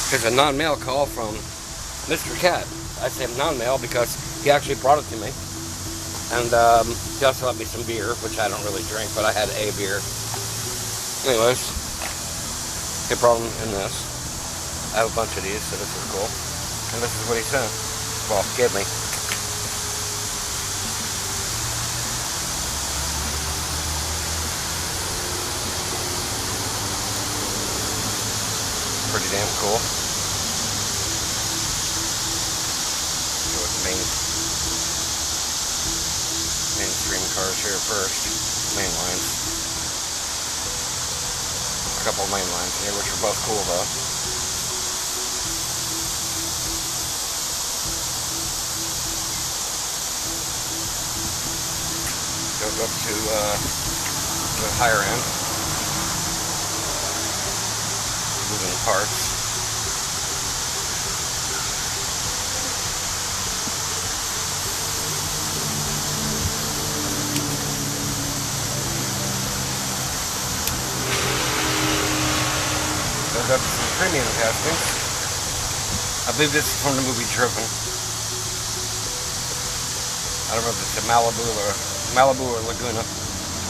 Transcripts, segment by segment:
Here's a non-mail call from Mr. Cat. I say non-mail because he actually brought it to me. And he also left me some beer, which I don't really drink, but I had a beer. Anyways, he brought them in this. I have a bunch of these, so this is cool. And this is what he sent. Well, gave me. Pretty damn cool. Go with the mainstream cars here first. Main lines. A couple of main lines here, which are both cool though. Goes up to the higher end. Moving parts. Goes up to some premium casting. I believe this is from the movie Driven. I don't know if it's a Malibu or Laguna.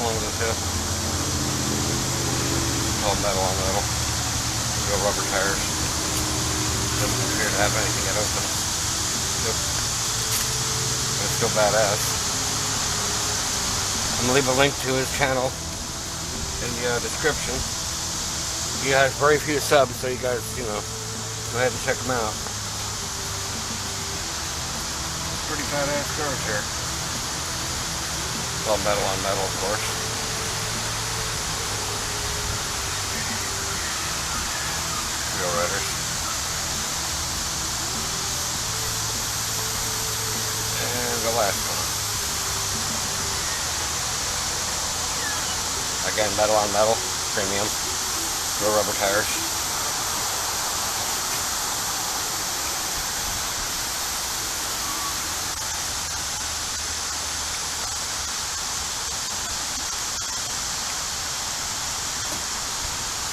One of the two. All metal on metal. Real rubber tires. Doesn't appear to have anything that opens. Nope. But it's still badass. I'm gonna leave a link to his channel in the description. He has very few subs, so you guys, go ahead and check him out. Pretty badass cars here. It's all metal on metal, of course. Wheel Riders. And the last one. Again, metal on metal, premium, no rubber tires.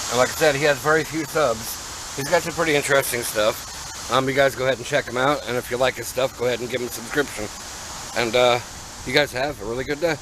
And like I said, he has very few subs. He's got some pretty interesting stuff. You guys go ahead and check him out, and if you like his stuff, go ahead and give him a subscription. And you guys have a really good day.